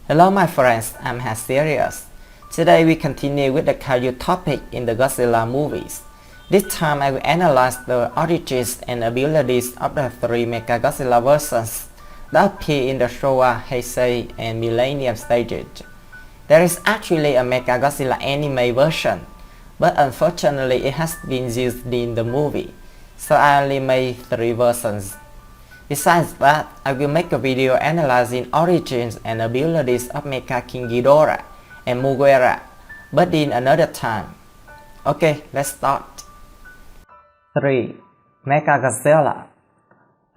Hello my friends, I'm Serious. Today we continue with the Kaiju topic in the Godzilla movies. This time I will analyze the origins and abilities of the three Mechagodzilla versions that appear in the Showa, Heisei, and Millennium stages. There is actually a Mechagodzilla anime version, but unfortunately it has been used in the movie, so I only made 3 versions. Besides that, I will make a video analyzing origins and abilities of Mecha King Ghidorah and Mugiera, but in another time. Okay, let's start. 3. Mechagodzilla.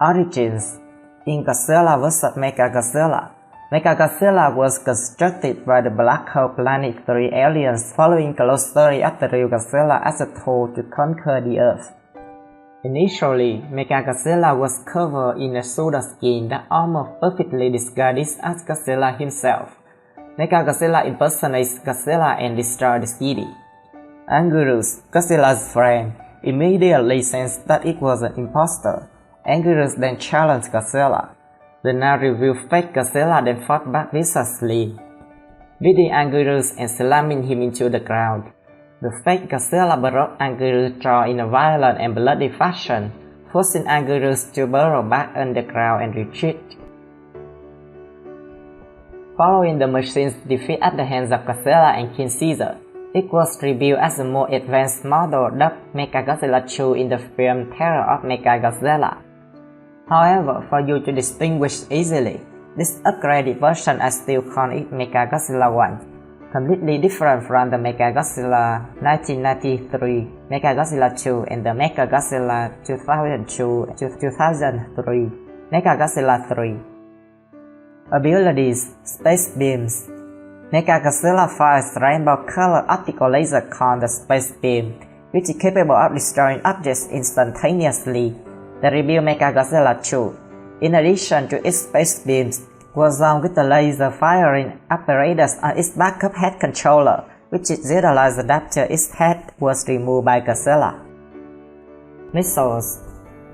Origins. In Godzilla vs. Mechagodzilla, Mechagodzilla was constructed by the Black Hole Planet 3 aliens following close story of the real Godzilla as a tool to conquer the Earth. Initially, Mechagodzilla was covered in a pseudo-skin that almost perfectly disguised as Godzilla himself. Mechagodzilla impersonates Godzilla and destroys the city. Anguirus, Godzilla's friend, immediately sensed that it was an imposter. Anguirus then challenged Godzilla. The now revealed fake Godzilla then fought back viciously, beating Anguirus and slamming him into the ground. The fake Godzilla broke Anguirus' jaw in a violent and bloody fashion, forcing Anguirus to burrow back underground and retreat. Following the machine's defeat at the hands of Godzilla and King Caesar, it was revealed as a more advanced model dubbed Mechagodzilla 2 in the film Terror of Mechagodzilla. However, for you to distinguish easily, this upgraded version I still call it Mechagodzilla 1. Completely different from the Mechagodzilla 1993, Mechagodzilla 2, and the Mechagodzilla 2002-2003, Mechagodzilla 3. Abilities: Space Beams. Mechagodzilla fires rainbow-colored optical laser called the Space Beam, which is capable of destroying objects instantaneously. The revealed Mechagodzilla 2, in addition to its space beams, was armed with a laser firing apparatus on its backup head controller, which is utilized after its head was removed by Godzilla. Missiles.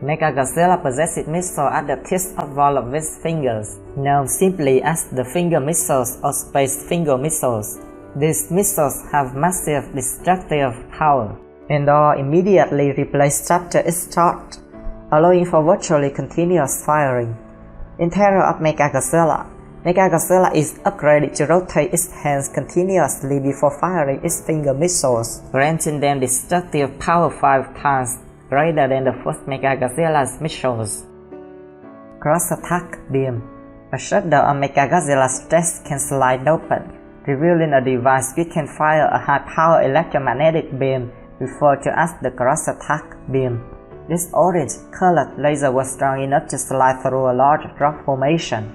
Mechagodzilla possesses missiles at the tips of all of its fingers, known simply as the finger missiles or space finger missiles. These missiles have massive destructive power, and are immediately replaced after its start, allowing for virtually continuous firing. In Terror of Mechagodzilla, Mechagodzilla is upgraded to rotate its hands continuously before firing its finger missiles, granting them destructive power 5 times greater than the first Mechagodzilla's missiles. Cross Attack Beam. A shutdown on Mechagodzilla's chest can slide open, revealing a device which can fire a high-power electromagnetic beam before to act the Cross Attack Beam. This orange-colored laser was strong enough to slide through a large rock formation.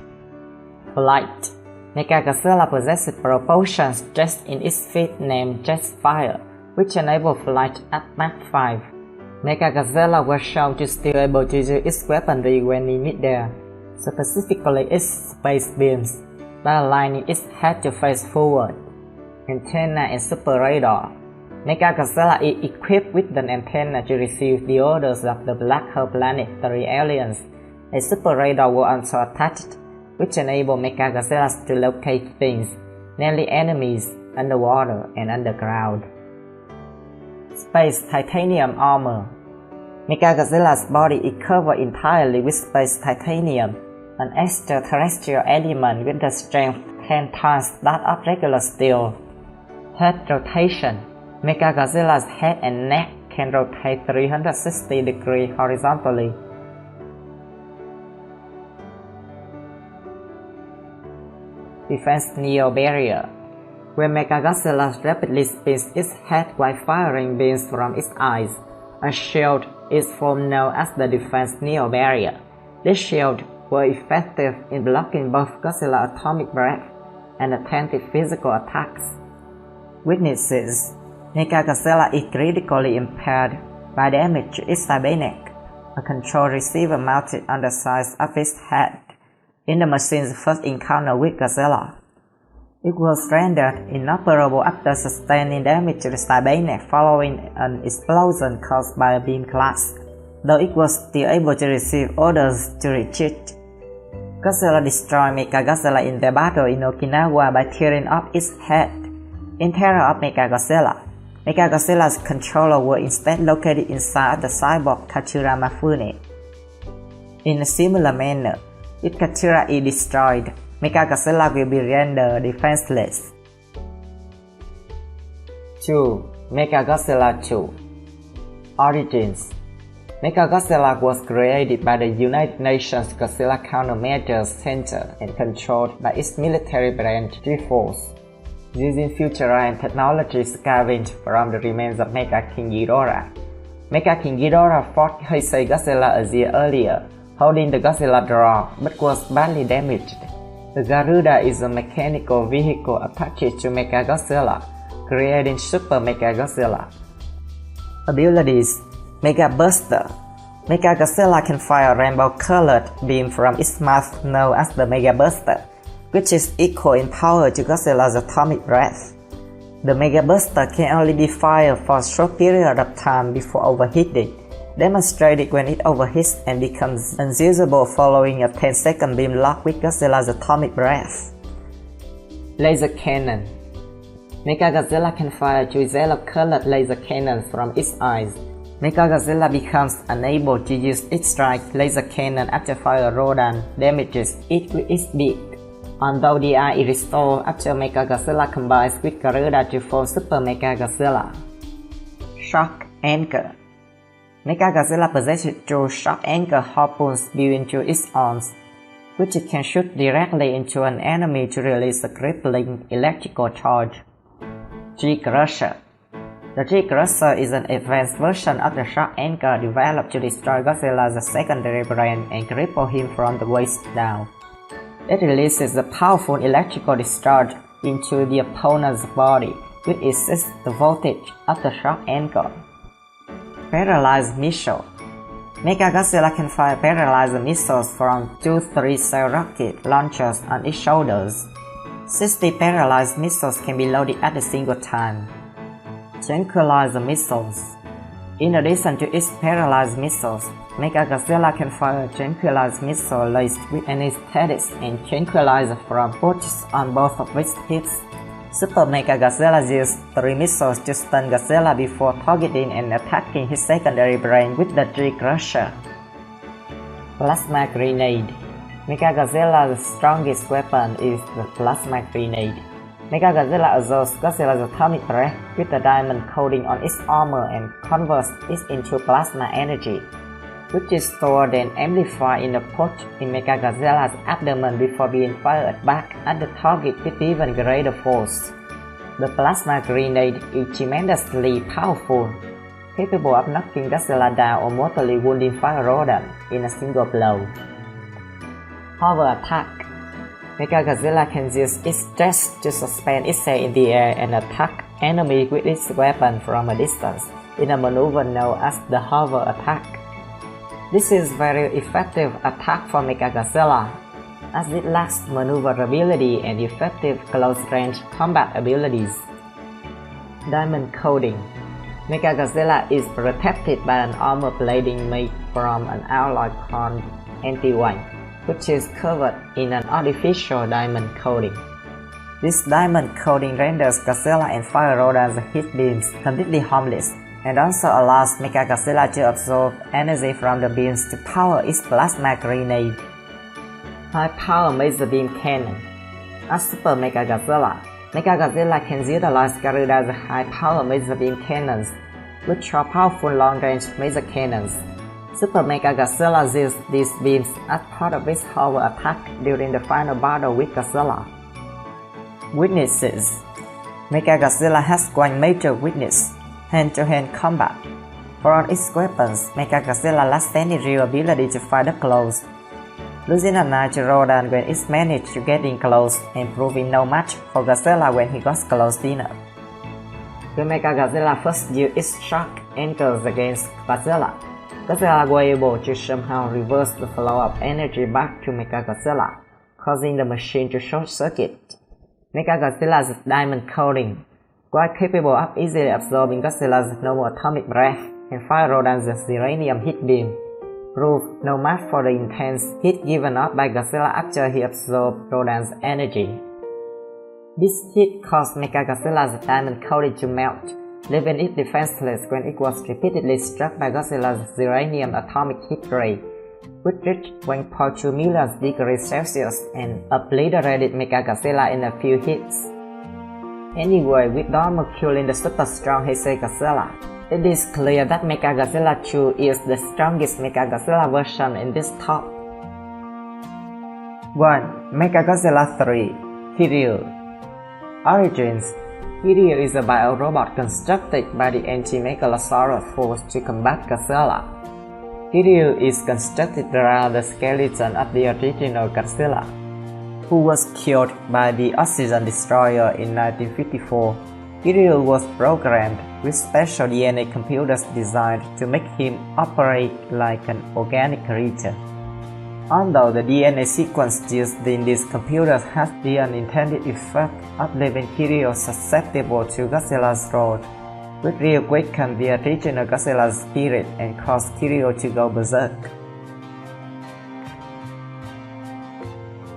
Flight. Mechagodzilla possesses propulsion just in its feet named Jetfire, which enable flight at Mach 5. Mechagodzilla was shown to still able to use its weaponry when in midair, specifically its space beams, by aligning its head to face forward. Antenna and super radar. Mechagodzilla is equipped with an antenna to receive the orders of the Black Hole Planet 3 aliens. A super radar was also attached, which enabled Mechagodzilla to locate things, namely enemies, underwater and underground. Space Titanium Armor. Mechagodzilla's body is covered entirely with space titanium, an extraterrestrial element with the strength 10 times that of regular steel. Head rotation. Mechagodzilla's head and neck can rotate 360 degrees horizontally. Defense Neo Barrier. When Mechagodzilla rapidly spins its head while firing beams from its eyes, a shield is formed known as the Defense Neo Barrier. This shield was effective in blocking both Godzilla's atomic breath and attempted physical attacks. Weaknesses. Mechagodzilla is critically impaired by damage to its cybernetic, a control receiver mounted on the side of its head, in the machine's first encounter with Godzilla. It was rendered inoperable after sustaining damage to the cybernetic following an explosion caused by a beam blast, though it was still able to receive orders to retreat. Godzilla destroyed Mechagodzilla in their battle in Okinawa by tearing off its head. In terror of Mechagodzilla, Mechagodzilla's controller were instead located inside the cyborg Katsura Mifune. In a similar manner, if Katsura is destroyed, Mechagodzilla will be rendered defenseless. 2. Mechagodzilla 2 Origins Mechagodzilla was created by the United Nations Godzilla Countermeasures Center and controlled by its military branch G-Force, using futurized technology scavenged from the remains of Mecha King Ghidorah. Mecha King Ghidorah fought Heisei Godzilla a year earlier, holding the Godzilla draw, but was badly damaged. The Garuda is a mechanical vehicle attached to Mechagodzilla, creating Super Mechagodzilla. Abilities: Mega Burster. Mechagodzilla can fire a rainbow-colored beam from its mouth known as the Mega Burster, which is equal in power to Godzilla's atomic breath. The Mega Burster can only be fired for a short period of time before overheating, demonstrated when it overheats and becomes unusable following a 10-second beam lock with Godzilla's atomic breath. Laser Cannon. Mechagodzilla can fire two yellow-colored laser cannons from its eyes. Mechagodzilla becomes unable to use its strike laser cannon after Fire Rodan damages it with its beak. Although the eye is restored after Mechagodzilla combines with Garuda to form Super Mechagodzilla. Shock Anchor. Mechagodzilla possesses two shock anchor harpoons built into its arms, which it can shoot directly into an enemy to release a crippling electrical charge. G-Crusher. The G-Crusher is an advanced version of the shock anchor developed to destroy Godzilla's secondary brain and cripple him from the waist down. It releases a powerful electrical discharge into the opponent's body, which assists the voltage of the shock anchor. Paralyzed Missile. Mechagodzilla can fire paralyzed missiles from 2 3-cell rocket launchers on its shoulders. 60 paralyzed missiles can be loaded at a single time. Tranquilizer Missiles. In addition to its paralyzed missiles, Mechagodzilla can fire a tranquilizer missile laced with anesthetics and tranquilizer from bullets on both of its hips. Super Mechagodzilla uses 3 missiles to stun Godzilla before targeting and attacking his secondary brain with the G-Crusher. Plasma Grenade. Mechagodzilla's strongest weapon is the Plasma Grenade. Mechagodzilla absorbs Godzilla's atomic breath with a diamond coating on its armor and converts it into plasma energy, which is stored and amplified in a pouch in Mechagodzilla's abdomen before being fired back at the target with even greater force. The Plasma Grenade is tremendously powerful, capable of knocking Godzilla down or mortally wounding Fire Rodan in a single blow. Hover Attack. Mechagodzilla can use its thrust to suspend itself in the air and attack enemies with its weapon from a distance in a maneuver known as the Hover Attack. This is very effective attack for Mechagodzilla, as it lacks maneuverability and effective close-range combat abilities. Diamond Coating. Mechagodzilla is protected by an armor plating made from an alloy called anti-white, which is covered in an artificial diamond coating. This diamond coating renders Godzilla and Fire Rodan's heat beams completely harmless, and also allows Mechagodzilla to absorb energy from the beams to power its Plasma Grenade. High Power Laser Beam Cannon. As Super Mechagodzilla, Mechagodzilla can utilize Garuda's high power laser beam cannons, which are powerful long-range laser cannons. Super Mechagodzilla uses these beams as part of its hover attack during the final battle with Godzilla. Weaknesses. Mechagodzilla has one major weakness: hand-to-hand combat. For all its weapons, Mechagodzilla lacks any real ability to fight up close, losing an eye to Rodan when it managed to get in close and proving no match for Godzilla when he got close enough. When Mechagodzilla first used its shock anchors against Godzilla, Godzilla was able to somehow reverse the flow of energy back to Mechagodzilla, causing the machine to short-circuit. Mechagodzilla's diamond coating was capable of easily absorbing Godzilla's normal atomic breath and Fire Rodan's uranium heat beam, proved no match for the intense heat given off by Godzilla after he absorbed Rodan's energy. This heat caused Mechagodzilla's diamond coating to melt, leaving it defenseless when it was repeatedly struck by Godzilla's uranium atomic heat ray, which reached 1.2 million degrees Celsius and obliterated Mechagodzilla in a few hits. Anyway, with Dawn killing the super strong Heisei Godzilla, it is clear that Mechagodzilla 2 is the strongest Mechagodzilla version in this top. 1. Mechagodzilla 3 Kiryu. Origins. Kiryu is a biorobot constructed by the Anti-Megalosaurus force to combat Godzilla. Kiryu is constructed around the skeleton of the original Godzilla, who was killed by the Oxygen Destroyer in 1954. Kiryu was programmed with special DNA computers designed to make him operate like an organic creature. Although the DNA sequence used in these computers has the unintended effect of leaving Kiryu susceptible to Godzilla's wrath, which reawakened the original Godzilla's spirit and caused Kiryu to go berserk.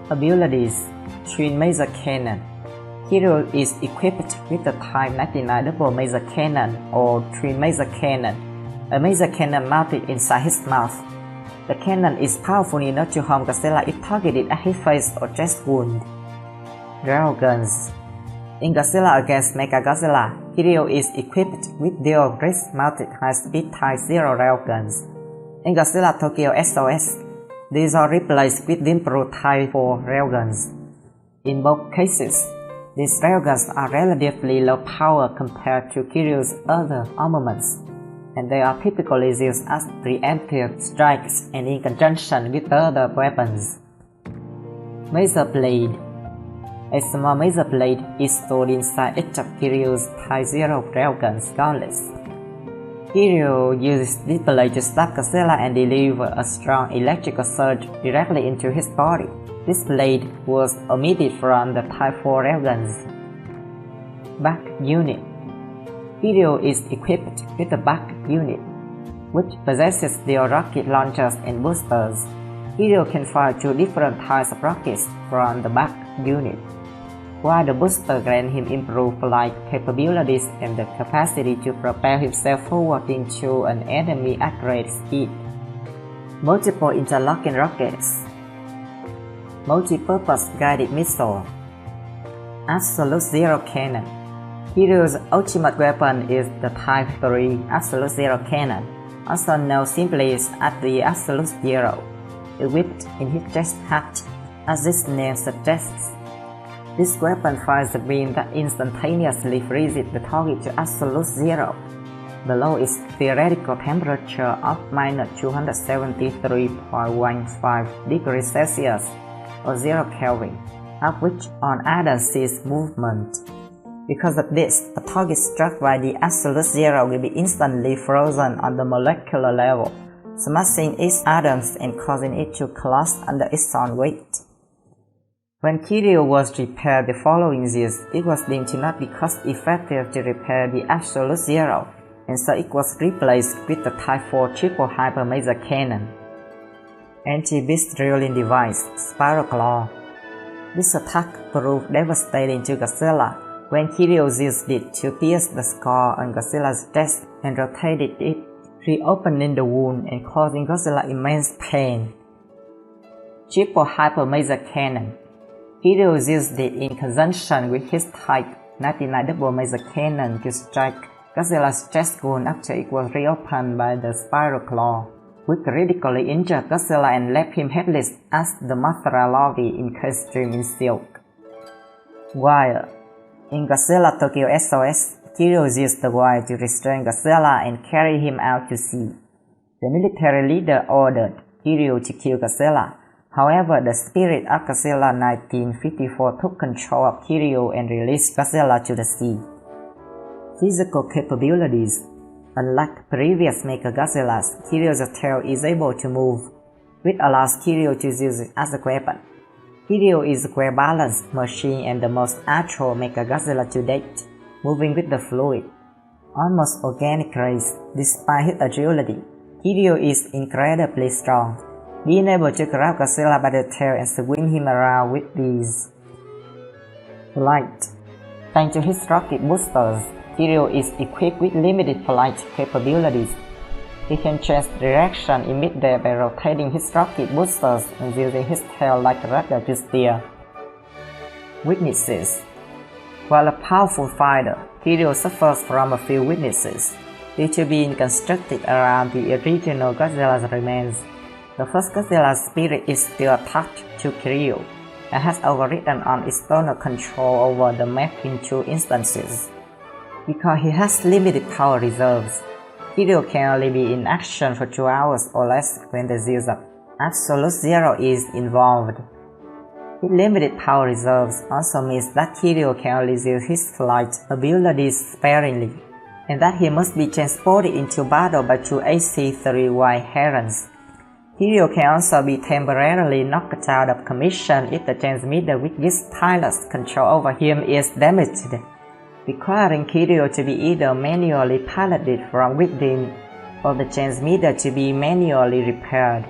Abilities. Twin Maser Cannon. Kiryu is equipped with the Type 99 Double Maser Cannon or Twin Maser Cannon, a maser cannon mounted inside his mouth. The cannon is powerful enough to harm Godzilla if targeted at his face or chest wound. Railguns. In Godzilla against Mechagodzilla, Kiryu is equipped with dual wrist-mounted high-speed Type 0 railguns. In Godzilla Tokyo SOS, these are replaced with improved Type 4 railguns. In both cases, these railguns are relatively low power compared to Kiryu's other armaments, and they are typically used as preemptive strikes and in conjunction with other weapons. Maser Blade. A small maser blade is stored inside each of Kiryu's Type 0 railguns gauntlets. Kiryu uses this blade to stab Godzilla and deliver a strong electrical surge directly into his body. This blade was omitted from the Type 4 railguns. Back Unit. Kiryu is equipped with a back unit, which possesses dual rocket launchers and boosters. Kiryu can fire two different types of rockets from the back unit, while the booster grants him improved flight capabilities and the capacity to propel himself forward into an enemy at great speed. Multiple interlocking rockets. Multi-purpose guided missile. Absolute Zero Cannon. Kiryu's ultimate weapon is the Type 3 Absolute Zero Cannon, also known simply as the Absolute Zero, equipped in his chest hatch, as its name suggests. This weapon fires a beam that instantaneously freezes the target to absolute zero, below its theoretical temperature of -273.15 degrees Celsius or 0 Kelvin, of which on Adam sees movement. Because of this, a target struck by the absolute zero will be instantly frozen on the molecular level, smashing its atoms and causing it to collapse under its own weight. When Kiryu was repaired the following years, it was deemed to not be cost-effective to repair the absolute zero, and so it was replaced with the Type 4 Triple Hyper Maser Cannon. Anti-Beast Drilling Device Spiral Claw. This attack proved devastating to Godzilla when Kiryu used it to pierce the skull on Godzilla's chest and rotated it, reopening the wound and causing Godzilla immense pain. Triple Hyper Maser Cannon. Kiryu used it in conjunction with his Type 99 Double Maser Cannon to strike Godzilla's chest wound after it was reopened by the Spiral Claw, which critically injured Godzilla and left him headless as the Mothra larvae encased him in silk. Wire. In Godzilla Tokyo SOS, Kiryu used the wire to restrain Godzilla and carry him out to sea. The military leader ordered Kiryu to kill Godzilla. However, the spirit of Godzilla 1954 took control of Kiryu and released Godzilla to the sea. Physical capabilities. Unlike previous Mechagodzillas, Kiryu's tail is able to move, which allows Kiryu to use it as a weapon. Kiryu is a well-balanced machine and the most agile Mechagodzilla to date, moving with the fluid, almost organic race despite his agility. Kiryu is incredibly strong, being able to grab Godzilla by the tail and swing him around with ease. Flight. Thanks to his rocket boosters, Kiryu is equipped with limited flight capabilities. He can change direction in midair by rotating his rocket boosters and using his tail like a rudder to steer. Weaknesses. While a powerful fighter, Kiryu suffers from a few weaknesses due to being constructed around the original Godzilla's remains. The first Godzilla's spirit is still attached to Kiryu and has overridden on external control over the mech in 2 instances. Because he has limited power reserves, Kiryu can only be in action for 2 hours or less when the use of Absolute Zero is involved. With limited power reserves also means that Kiryu can only use his flight abilities sparingly, and that he must be transported into battle by 2 AC-3Y Herons. Kiryu can also be temporarily knocked out of commission if the transmitter with his pilot's control over him is damaged, requiring Kiryu to be either manually piloted from within or the transmitter to be manually repaired.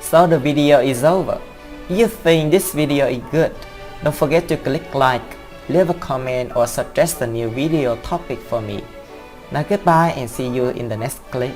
So the video is over. If you think this video is good, don't forget to click like, leave a comment or suggest a new video topic for me. Now goodbye and see you in the next clip.